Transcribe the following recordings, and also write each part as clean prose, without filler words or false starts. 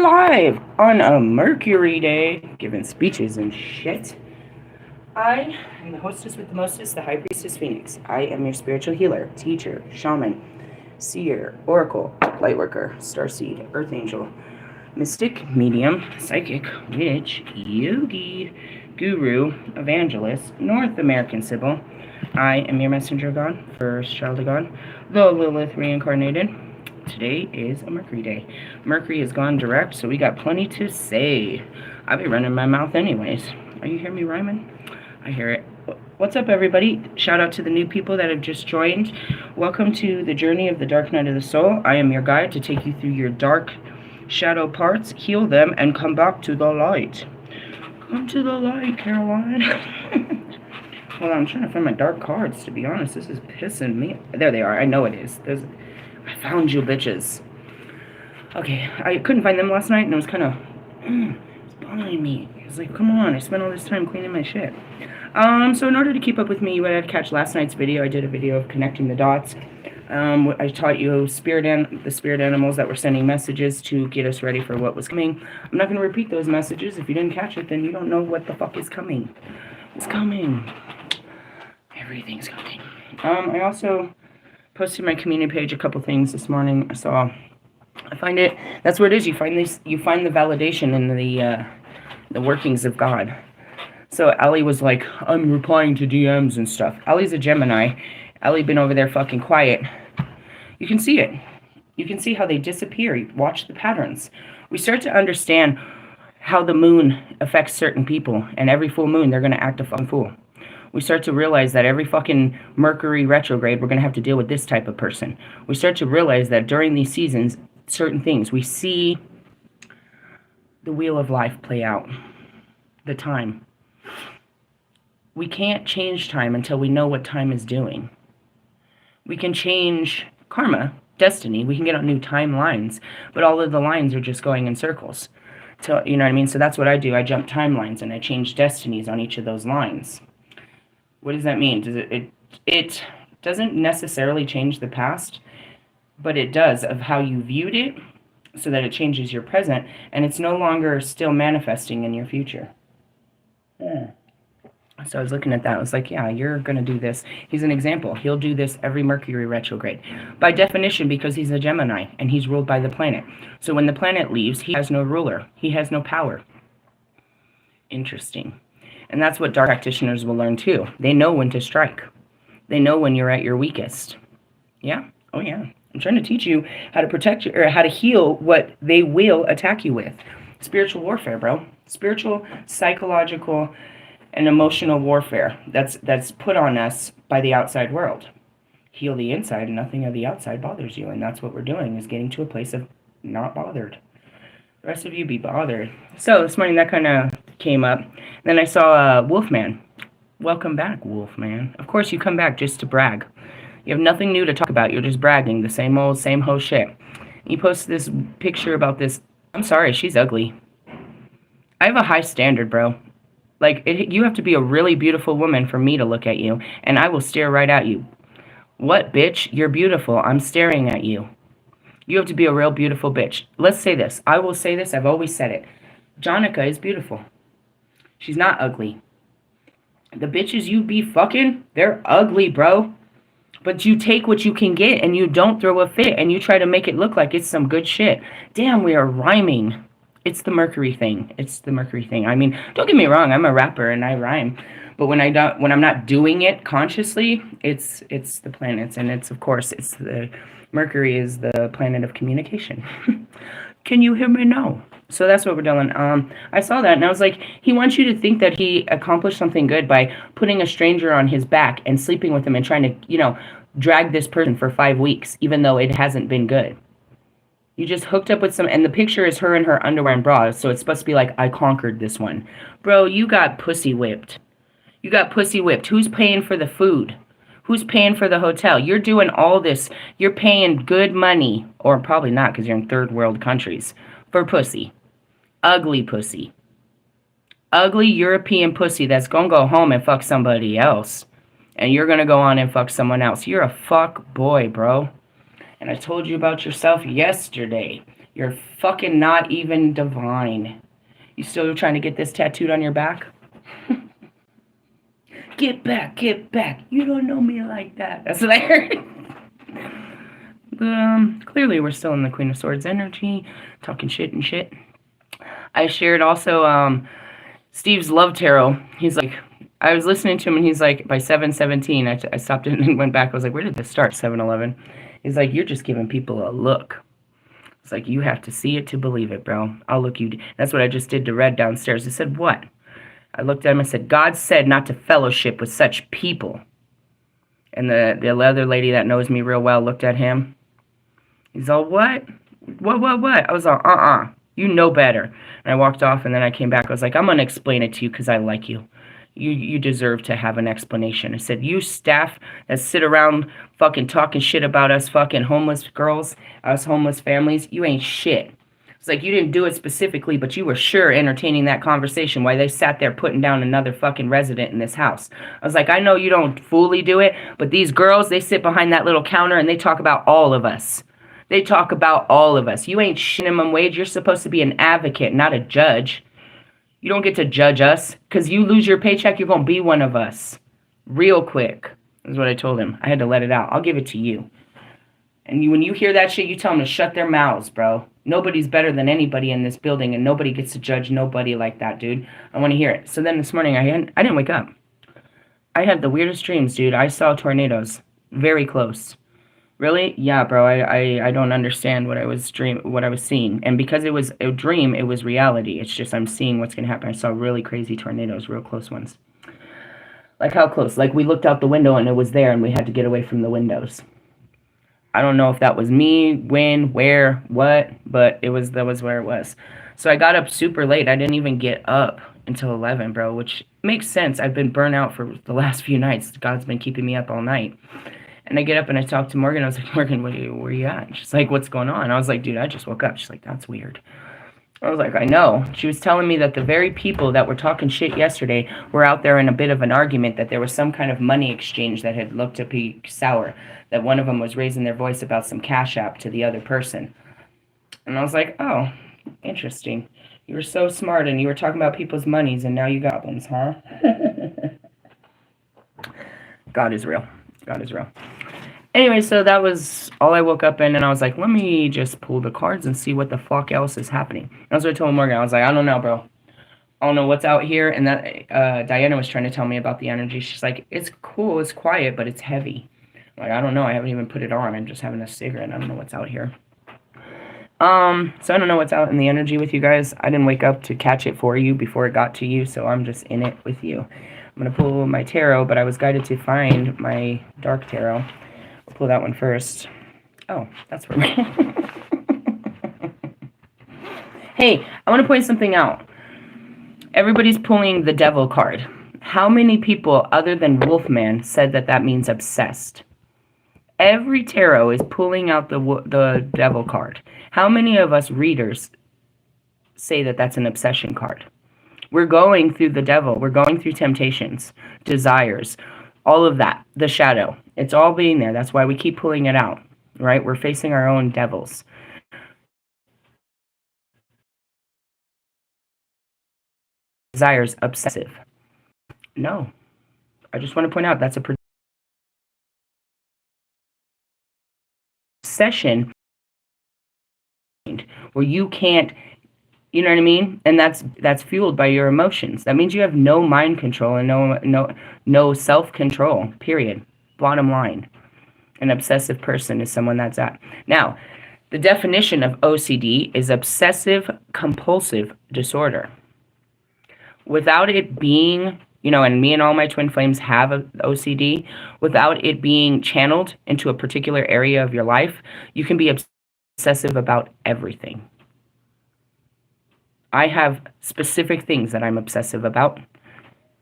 live on a Mercury day, giving speeches and shit. I am the hostess with the mostest, the High Priestess Phoenix. I am your spiritual healer, teacher, shaman, seer, oracle, lightworker, starseed, earth angel, mystic, medium, psychic, witch, yogi, guru, evangelist, North American Sybil. I am your messenger of God, first child of God, the Lilith reincarnated. Today is a Mercury day. Mercury has gone direct, so we got plenty to say. I'll be running my mouth anyways. Are you hearing me rhyming? I hear it. What's up, everybody? Shout out to the new people that have just joined. Welcome to the journey of the dark night of the soul. I am your guide to take you through your dark shadow parts, heal them, and come back to the light. Come to the light, Caroline. Well, I'm trying to find my dark cards, to be honest. This is pissing me. There they are. I know it is. I found you, bitches. Okay, I couldn't find them last night, and it was kind of it's bothering me. I was like, come on, I spent all this time cleaning my shit. So in order to keep up with me, you would have to catch last night's video. I did a video of connecting the dots. I taught you the spirit animals that were sending messages to get us ready for what was coming. I'm not going to repeat those messages. If you didn't catch it, then you don't know what the fuck is coming. It's coming. Everything's coming. I also posted my community page a couple things this morning. I find it, that's where it is. You find the validation in the workings of God. So Ellie was like, I'm replying to DMs and stuff. Ellie's a Gemini. Ellie been over there fucking quiet. You can see it. You can see how they disappear. Watch the patterns. We start to understand how the moon affects certain people, and every full moon they're going to act a fucking fool. We start to realize that every fucking Mercury retrograde, we're going to have to deal with this type of person. We start to realize that during these seasons, certain things, we see the wheel of life play out. The time. We can't change time until we know what time is doing. We can change karma, destiny. We can get on new timelines, but all of the lines are just going in circles. So, you know what I mean? So that's what I do. I jump timelines and I change destinies on each of those lines. What does that mean? It doesn't necessarily change the past, but it does of how you viewed it so that it changes your present, and it's no longer still manifesting in your future. Yeah. So I was looking at that. I was like, yeah, you're going to do this. He's an example. He'll do this every Mercury retrograde. By definition, because he's a Gemini, and he's ruled by the planet. So when the planet leaves, he has no ruler. He has no power. Interesting. And that's what dark practitioners will learn too. They know when to strike. They know when you're at your weakest. Yeah? Oh yeah. I'm trying to teach you how to protect you, or how to heal what they will attack you with. Spiritual warfare, bro. Spiritual, psychological, and emotional warfare that's put on us by the outside world. Heal the inside and nothing of the outside bothers you. And that's what we're doing, is getting to a place of not bothered. The rest of you be bothered. So this morning that kind of came up. Then I saw Wolfman. Welcome back, Wolfman. Of course you come back just to brag. You have nothing new to talk about. You're just bragging. The same old, same ho shit. You post this picture about this. I'm sorry, she's ugly. I have a high standard, bro. Like, you have to be a really beautiful woman for me to look at you, and I will stare right at you. What, bitch? You're beautiful. I'm staring at you. You have to be a real beautiful bitch. Let's say this. I will say this. I've always said it. Jonica is beautiful. She's not ugly. The bitches you be fucking, they're ugly, bro. But you take what you can get, and you don't throw a fit, and you try to make it look like it's some good shit. Damn, we are rhyming. It's the Mercury thing. It's the Mercury thing. I mean, don't get me wrong. I'm a rapper, and I rhyme. But when I'm not doing it consciously, it's the planets, and it's, of course, it's the Mercury is the planet of communication. Can you hear me now? So that's what we're doing. I saw that, and I was like, he wants you to think that he accomplished something good by putting a stranger on his back and sleeping with him and trying to, drag this person for 5 weeks, even though it hasn't been good. You just hooked up with some, and the picture is her in her underwear and bra, so it's supposed to be like, I conquered this one. Bro, you got pussy whipped. You got pussy whipped. Who's paying for the food? Who's paying for the hotel? You're doing all this. You're paying good money, or probably not because you're in third world countries, for pussy. Ugly pussy. Ugly European pussy that's going to go home and fuck somebody else. And you're going to go on and fuck someone else. You're a fuck boy, bro. And I told you about yourself yesterday. You're fucking not even divine. You still trying to get this tattooed on your back? Get back, get back. You don't know me like that. That's what I heard. Clearly we're still in the Queen of Swords energy, talking shit and shit. I shared also Steve's Love Tarot. He's like, I was listening to him and he's like, by 7:17, I stopped it and went back. I was like, where did this start? 7:11. He's like, you're just giving people a look. It's like, you have to see it to believe it, bro. I'll look you. That's what I just did to Red downstairs. I said, what? I looked at him and said, God said not to fellowship with such people. And the other lady that knows me real well looked at him. He's all, what? What? I was all, you know better. And I walked off, and then I came back. I was like, I'm going to explain it to you because I like you. You deserve to have an explanation. I said, you staff that sit around fucking talking shit about us fucking homeless girls, us homeless families, you ain't shit. It's like, you didn't do it specifically, but you were sure entertaining that conversation while they sat there putting down another fucking resident in this house. I was like, I know you don't fully do it, but these girls, they sit behind that little counter and they talk about all of us. They talk about all of us. You ain't minimum wage. You're supposed to be an advocate, not a judge. You don't get to judge us. Because you lose your paycheck, you're going to be one of us. Real quick. That's what I told him. I had to let it out. I'll give it to you. And when you hear that shit, you tell them to shut their mouths, bro. Nobody's better than anybody in this building, and nobody gets to judge nobody like that, dude. I want to hear it. So then this morning, I didn't wake up. I had the weirdest dreams, dude. I saw tornadoes. Very close. Really? Yeah, bro. I don't understand what I was seeing. And because it was a dream, it was reality. It's just I'm seeing what's going to happen. I saw really crazy tornadoes, real close ones. Like how close? Like we looked out the window and it was there and we had to get away from the windows. I don't know if that was me, when, where, what, but that was where it was. So I got up super late. I didn't even get up until 11, bro, which makes sense. I've been burnt out for the last few nights. God's been keeping me up all night. And I get up and I talk to Morgan. I was like, Morgan, where you at? And she's like, what's going on? I was like, dude, I just woke up. She's like, that's weird. I was like, I know. She was telling me that the very people that were talking shit yesterday were out there in a bit of an argument, that there was some kind of money exchange that had looked to be sour, that one of them was raising their voice about some cash app to the other person. And I was like, oh, interesting. You were so smart and you were talking about people's monies and now you got ones, huh? God is real. God is real. Anyway, so that was all I woke up in, and I was like, let me just pull the cards and see what the fuck else is happening. And that's what I told Morgan. I was like, I don't know, bro. I don't know what's out here. And that Diana was trying to tell me about the energy. She's like, it's cool, it's quiet, but it's heavy. I'm like, I don't know. I haven't even put it on. I'm just having a cigarette. I don't know what's out here. So I don't know what's out in the energy with you guys. I didn't wake up to catch it for you before it got to you, so I'm just in it with you. I'm going to pull my tarot, but I was guided to find my dark tarot. I'll pull that one first. Oh, that's for me. Hey, I want to point something out. Everybody's pulling the devil card. How many people other than Wolfman said that means obsessed? Every tarot is pulling out the devil card. How many of us readers say that that's an obsession card? We're going through the devil. We're going through temptations, desires, all of that, the shadow. It's all being there. That's why we keep pulling it out, right? We're facing our own devils. Desires, obsessive. No. I just want to point out that's a obsession where you can't, you know what I mean? And that's fueled by your emotions. That means you have no mind control and no self-control, period. Bottom line. An obsessive person is someone that's that. Now, the definition of OCD is obsessive compulsive disorder. Without it being, and me and all my twin flames have OCD, without it being channeled into a particular area of your life, you can be obsessive about everything. I have specific things that I'm obsessive about,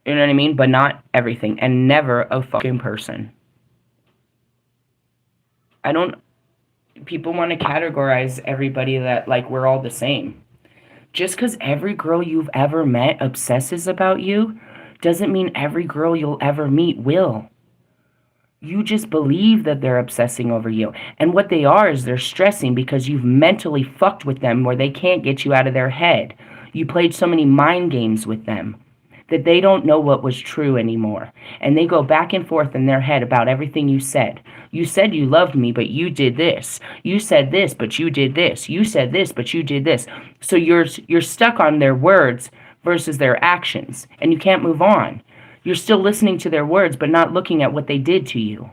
you know what I mean? But not everything, and never a fucking person. People want to categorize everybody that, like, we're all the same. Just because every girl you've ever met obsesses about you, doesn't mean every girl you'll ever meet will. You just believe that they're obsessing over you. And what they are is they're stressing because you've mentally fucked with them where they can't get you out of their head. You played so many mind games with them that they don't know what was true anymore. And they go back and forth in their head about everything you said. You said you loved me, but you did this. You said this, but you did this. You said this, but you did this. So you're stuck on their words versus their actions, and you can't move on. You're still listening to their words, but not looking at what they did to you.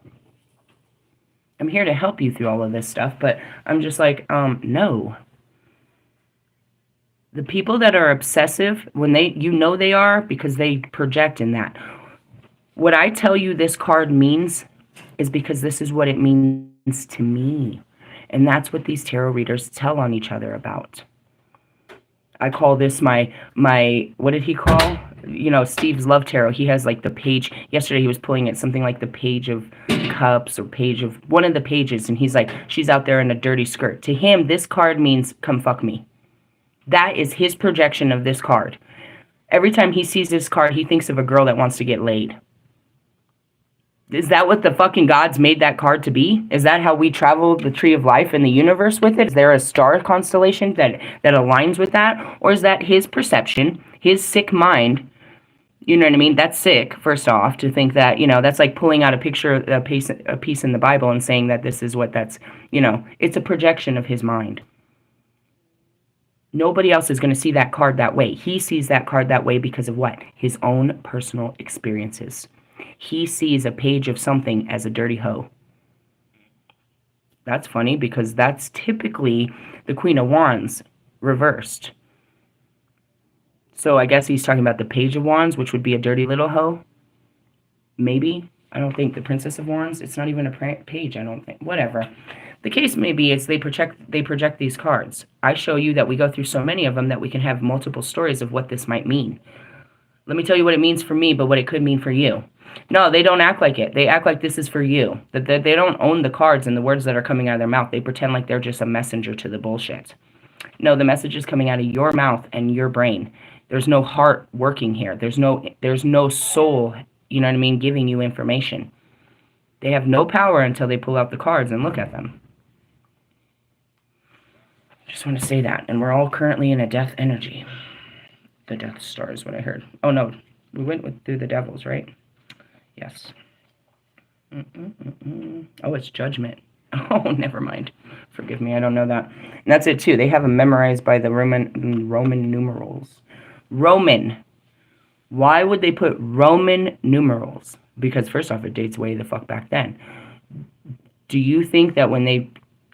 I'm here to help you through all of this stuff, but I'm just like, no. The people that are obsessive, when they are because they project in that. What I tell you this card means is because this is what it means to me. And that's what these tarot readers tell on each other about. I call this my what did he call? Steve's Love Tarot. He has like the page. Yesterday he was pulling at something like the Page of Cups or page of one of the pages, and he's like, she's out there in a dirty skirt. To him, this card means come fuck me. That is his projection of this card. Every time he sees this card, he thinks of a girl that wants to get laid. Is that what the fucking gods made that card to be? Is that how we travel the tree of life in the universe with it? Is there a star constellation that aligns with that? Or is that his perception, his sick mind? You know what I mean? That's sick, first off, to think that, that's like pulling out a picture, a piece in the Bible and saying that this is what that's, it's a projection of his mind. Nobody else is going to see that card that way. He sees that card that way because of what? His own personal experiences. He sees a page of something as a dirty hoe. That's funny because that's typically the Queen of Wands reversed. So I guess he's talking about the Page of Wands, which would be a dirty little hoe. Maybe. I don't think the Princess of Wands. It's not even a page, I don't think. Whatever. The case may be is they project these cards. I show you that we go through so many of them that we can have multiple stories of what this might mean. Let me tell you what it means for me, but what it could mean for you. No, they don't act like it. They act like this is for you. That they don't own the cards and the words that are coming out of their mouth. They pretend like they're just a messenger to the bullshit. No, the message is coming out of your mouth and your brain. There's no heart working here. There's no soul, you know what I mean, giving you information. They have no power until they pull out the cards and look at them. Just want to say that. And we're all currently in a death energy. The Death Star is what I heard. Oh, no. We went through the devils, right? Yes. Oh, it's Judgment. Oh, never mind. Forgive me, I don't know that. And that's it, too. They have them memorized by the Roman numerals. Roman. Why would they put Roman numerals? Because, first off, it dates way the fuck back then. Do you think that when they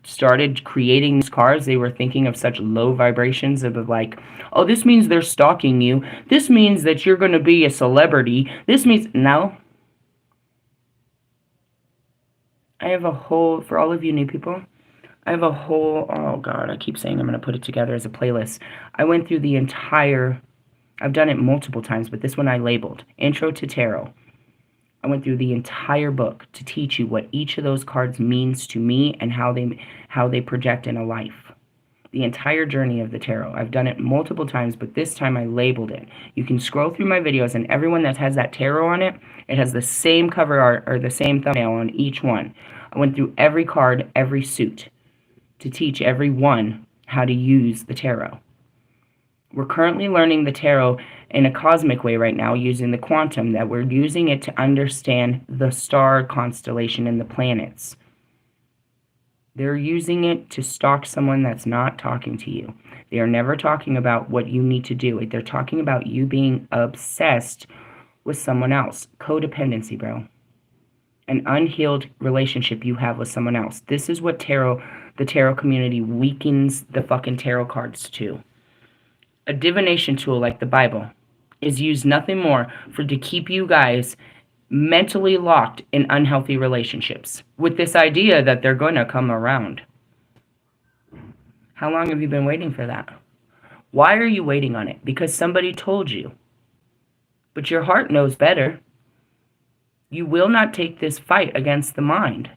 started creating these cards, they were thinking of such low vibrations of like, oh, this means they're stalking you. This means that you're going to be a celebrity. This means... No. I have a whole... For all of you new people, I have a whole... Oh, God, I keep saying I'm going to put it together as a playlist. I went through the entire... I've done it multiple times, but this one I labeled Intro to Tarot. I went through the entire book to teach you what each of those cards means to me and how they project in a life. The entire journey of the tarot. I've done it multiple times, but this time I labeled it. You can scroll through my videos, and everyone that has that tarot on it, it has the same cover art or the same thumbnail on each one. I went through every card, every suit, to teach everyone how to use the tarot. We're currently learning the tarot in a cosmic way right now, using the quantum, that we're using it to understand the star constellation and the planets. They're using it to stalk someone that's not talking to you. They are never talking about what you need to do. They're talking about you being obsessed with someone else. Codependency, bro. An unhealed relationship you have with someone else. This is what the tarot community weakens the fucking tarot cards to. A divination tool like the Bible is used nothing more to keep you guys mentally locked in unhealthy relationships with this idea that they're going to come around. How long have you been waiting for that? Why are you waiting on it? Because somebody told you. But your heart knows better. You will not take this fight against the mind.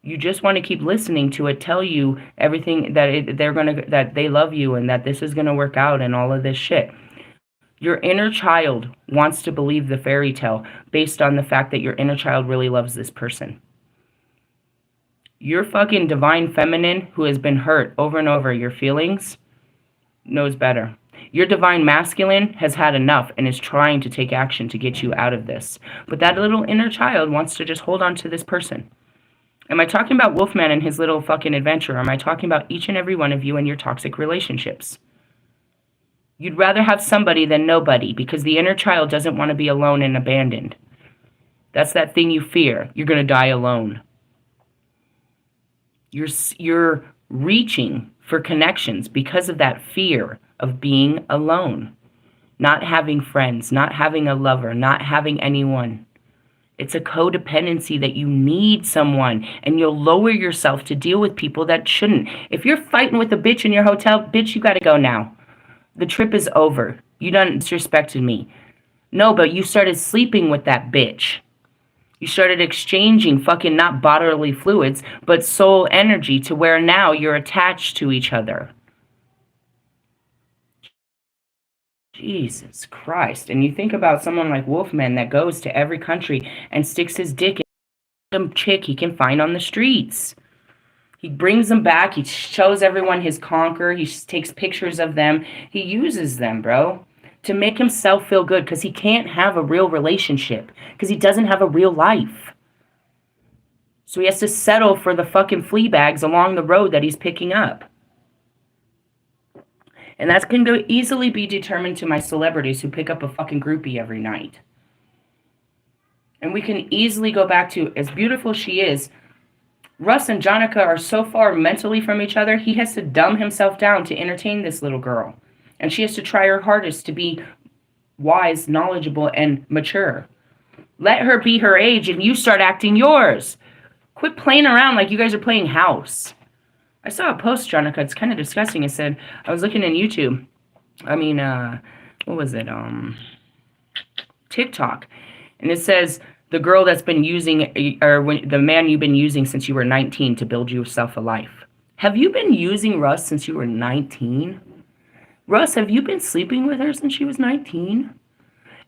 You just want to keep listening to it tell you everything that they love you and that this is going to work out and all of this shit. Your inner child wants to believe the fairy tale based on the fact that your inner child really loves this person. Your fucking divine feminine who has been hurt over and over your feelings knows better. Your divine masculine has had enough and is trying to take action to get you out of this. But that little inner child wants to just hold on to this person. Am I talking about Wolfman and his little fucking adventure? Or am I talking about each and every one of you and your toxic relationships? You'd rather have somebody than nobody because the inner child doesn't want to be alone and abandoned. That's that thing you fear. You're going to die alone. You're reaching for connections because of that fear of being alone. Not having friends, not having a lover, not having anyone. It's a codependency that you need someone, and you'll lower yourself to deal with people that shouldn't. If you're fighting with a bitch in your hotel, bitch, you got to go now. The trip is over. You done disrespected me. No, but you started sleeping with that bitch. You started exchanging fucking not bodily fluids, but soul energy to where now you're attached to each other. Jesus Christ. And you think about someone like Wolfman that goes to every country and sticks his dick in some chick he can find on the streets. He brings them back. He shows everyone his conquer. He takes pictures of them. He uses them, bro, to make himself feel good because he can't have a real relationship because he doesn't have a real life. So he has to settle for the fucking flea bags along the road that he's picking up. And that can easily be determined to my celebrities who pick up a fucking groupie every night. And we can easily go back to, as beautiful she is, Russ and Jonica are so far mentally from each other, he has to dumb himself down to entertain this little girl. And she has to try her hardest to be wise, knowledgeable, and mature. Let her be her age and you start acting yours. Quit playing around like you guys are playing house. I saw a post, Jonica, it's kind of disgusting. It said, I was looking on YouTube. What was it? TikTok. And it says, the girl that's been using, the man you've been using since you were 19 to build yourself a life. Have you been using Russ since you were 19? Russ, have you been sleeping with her since she was 19?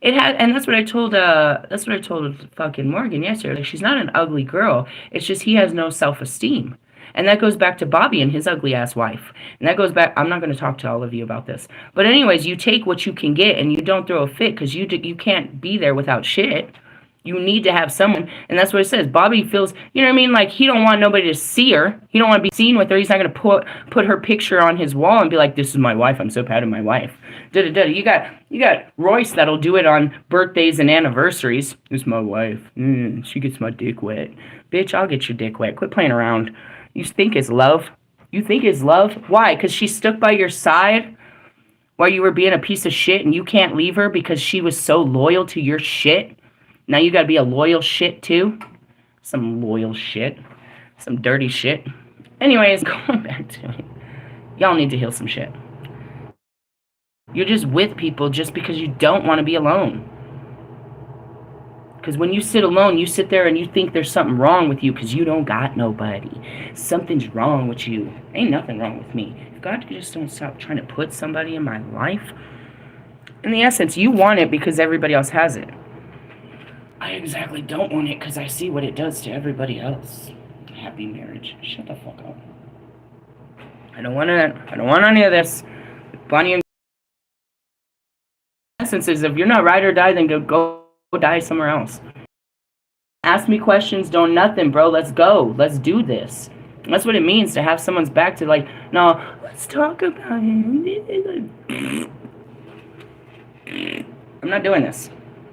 It had, and that's what I told fucking Morgan yesterday. Like, she's not an ugly girl. It's just he has no self-esteem. And that goes back to Bobby and his ugly ass wife. And that goes back, I'm not going to talk to all of you about this. But anyways, you take what you can get and you don't throw a fit because you can't be there without shit. You need to have someone. And that's what it says. Bobby feels, you know what I mean? Like, he don't want nobody to see her. He don't want to be seen with her. He's not going to put her picture on his wall and be like, this is my wife. I'm so proud of my wife. Da-da-da. You got Royce that'll do it on birthdays and anniversaries. This is my wife. She gets my dick wet. Bitch, I'll get your dick wet. Quit playing around. You think it's love? You think it's love? Why? Because she stuck by your side while you were being a piece of shit and you can't leave her because she was so loyal to your shit? Now you gotta be a loyal shit too? Some loyal shit. Some dirty shit. Anyways, going back to it. Y'all need to heal some shit. You're just with people just because you don't want to be alone. Because when you sit alone, you sit there and you think there's something wrong with you because you don't got nobody. Something's wrong with you. Ain't nothing wrong with me. If God just don't stop trying to put somebody in my life, in the essence, you want it because everybody else has it. I exactly don't want it because I see what it does to everybody else. Happy marriage. Shut the fuck up. I don't want it. I don't want any of this. Bonnie and essence is, if you're not ride or die, then go die somewhere else. Ask me questions, don't nothing, bro. Let's go. Let's do this. That's what it means to have someone's back to, like, no, let's talk about him. I'm not doing this.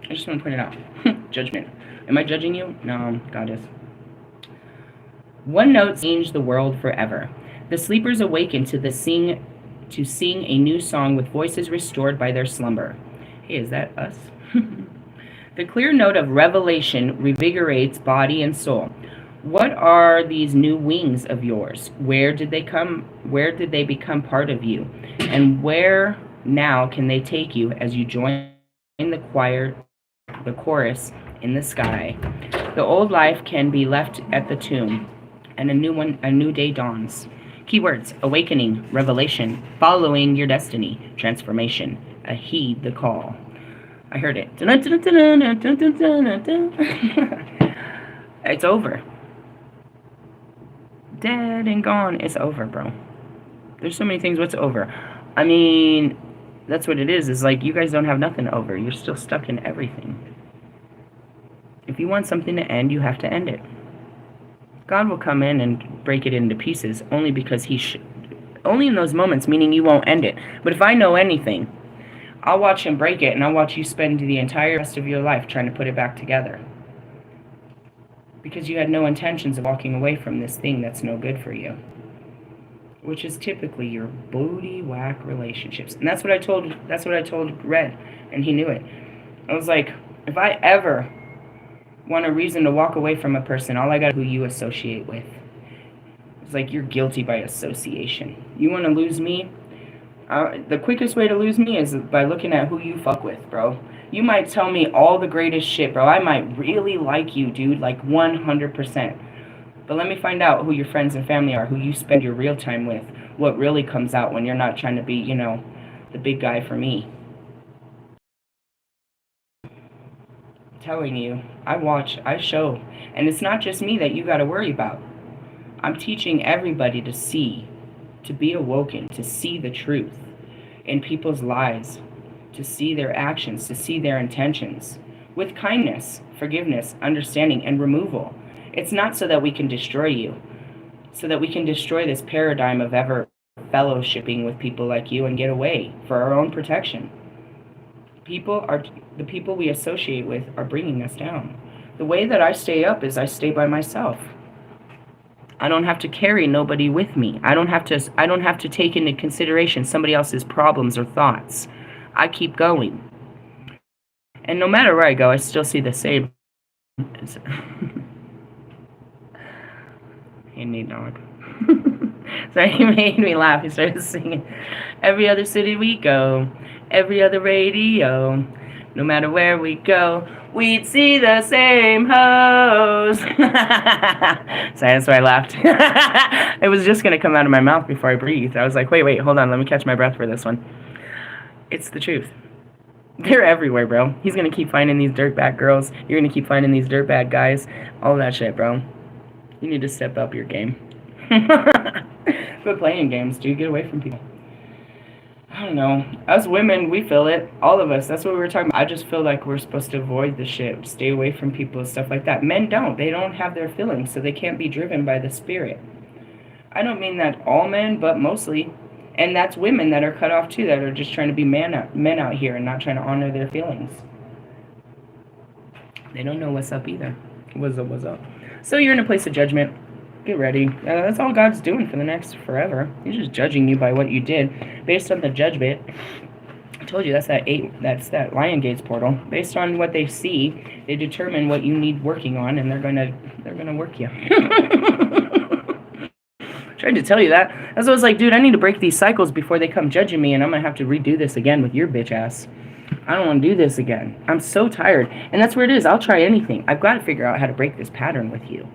I just want to point it out. Judgment. Am I judging you? No, God is. One note changed the world forever. The sleepers awakened to sing a new song with voices restored by their slumber. Hey, is that us? The clear note of revelation revigorates body and soul. What are these new wings of yours? Where did they become part of you? And where now can they take you as you join the chorus in the sky? The old life can be left at the tomb, and a new day dawns. Keywords: awakening, revelation, following your destiny, transformation, a heed the call. I heard it. It's over. Dead and gone. It's over, bro. There's so many things. What's over? I mean, that's what it is. It's like you guys don't have nothing over. You're still stuck in everything. If you want something to end, you have to end it. God will come in and break it into pieces only because only in those moments, meaning you won't end it. But if I know anything, I'll watch him break it, and I'll watch you spend the entire rest of your life trying to put it back together. Because you had no intentions of walking away from this thing that's no good for you. Which is typically your booty whack relationships. And that's what I told Red, and he knew it. I was like, if I ever want a reason to walk away from a person, all I got is who you associate with. It's like you're guilty by association. You want to lose me? The quickest way to lose me is by looking at who you fuck with, bro. You might tell me all the greatest shit, bro. I might really like you, dude, like 100%. But let me find out who your friends and family are, who you spend your real time with, what really comes out when you're not trying to be, you know, the big guy for me. I'm telling you, I watch, I show. And it's not just me that you got to worry about. I'm teaching everybody to see, to be awoken, to see the truth in people's lives, to see their actions, to see their intentions, with kindness, forgiveness, understanding, and removal. It's not so that we can destroy you, so that we can destroy this paradigm of ever fellowshipping with people like you and get away for our own protection. The people we associate with are bringing us down. The way that I stay up is I stay by myself. I don't have to carry nobody with me. I don't have to take into consideration somebody else's problems or thoughts. I keep going. And no matter where I go, I still see the same. Hey, Nate Dog. Sorry, he made me laugh. He started singing. Every other city we go, every other radio, no matter where we go, we'd see the same hoes. Sorry, that's why I laughed. It was just going to come out of my mouth before I breathed. I was like, wait, hold on. Let me catch my breath for this one. It's the truth. They're everywhere, bro. He's going to keep finding these dirtbag girls. You're going to keep finding these dirtbag guys. All that shit, bro. You need to step up your game. Quit playing games, dude. Get away from people. I don't know. Us women, we feel it. All of us. That's what we were talking about. I just feel like we're supposed to avoid the shit. Stay away from people and stuff like that. Men don't. They don't have their feelings, so they can't be driven by the spirit. I don't mean that all men, but mostly. And that's women that are cut off too, that are just trying to be men out here and not trying to honor their feelings. They don't know what's up either. What's up? So you're in a place of judgment. Get ready. That's all God's doing for the next forever. He's just judging you by what you did. Based on the judgment, I told you that's that Lion Gates portal. Based on what they see, they determine what you need working on, and they're gonna work you. Tried to tell you that. That's what I was like, dude, I need to break these cycles before they come judging me, and I'm gonna have to redo this again with your bitch ass. I don't want to do this again. I'm so tired. And that's where it is. I'll try anything. I've got to figure out how to break this pattern with you.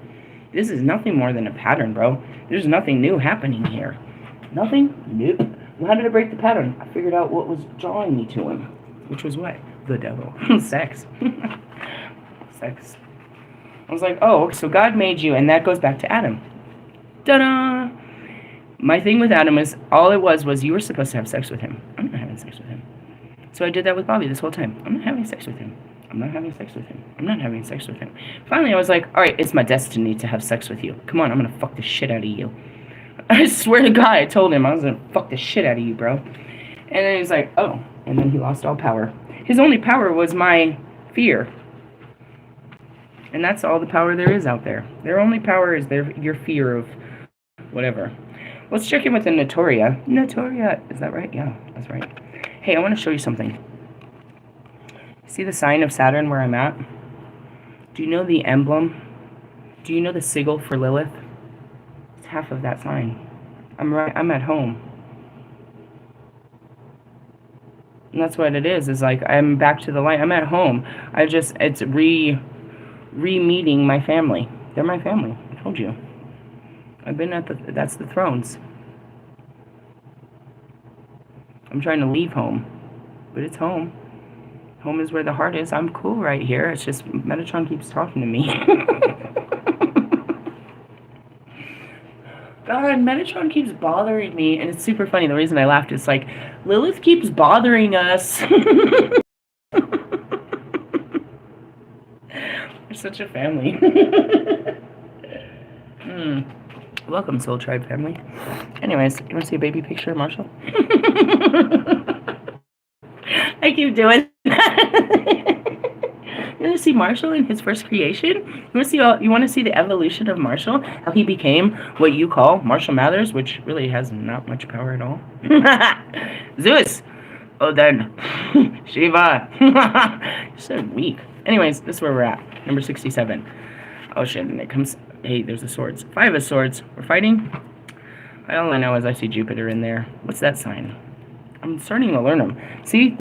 This is nothing more than a pattern, bro. There's nothing new happening here. Nothing new. How did I break the pattern? I figured out what was drawing me to him. Which was what? The devil. Sex. Sex. I was like, oh, so God made you, and that goes back to Adam. Ta-da! My thing with Adam is, all it was you were supposed to have sex with him. I'm not having sex with him. So I did that with Bobby this whole time. I'm not having sex with him. I'm not having sex with him. I'm not having sex with him. Finally, I was like, all right, it's my destiny to have sex with you. Come on, I'm going to fuck the shit out of you. I swear to God, I told him I was going to fuck the shit out of you, bro. And then he's like, oh. And then he lost all power. His only power was my fear. And that's all the power there is out there. Their only power is your fear of whatever. Let's check in with the Notoria. Notoria. Is that right? Yeah, that's right. Hey, I want to show you something. See the sign of Saturn where I'm at? Do you know the emblem? Do you know the sigil for Lilith? It's half of that sign. I'm at home. And that's what it is like I'm back to the light. I'm at home. It's re-meeting my family. They're my family. I told you. I've been at that's the thrones. I'm trying to leave home, but it's home. Home is where the heart is. I'm cool right here. It's just Metatron keeps talking to me. God, Metatron keeps bothering me, and it's super funny. The reason I laughed is like, Lilith keeps bothering us. We're such a family. Welcome, Soul Tribe family. Anyways, you want to see a baby picture of Marshall? I keep doing that. You want to see Marshall in his first creation? You want to see the evolution of Marshall? How he became what you call Marshall Mathers, which really has not much power at all. Zeus! Odin! Shiva! You're so weak. Anyways, this is where we're at. Number 67. Oh shit, and it comes... Hey, there's the swords. 5 of swords. We're fighting? All I know is I see Jupiter in there. What's that sign? I'm starting to learn them. See?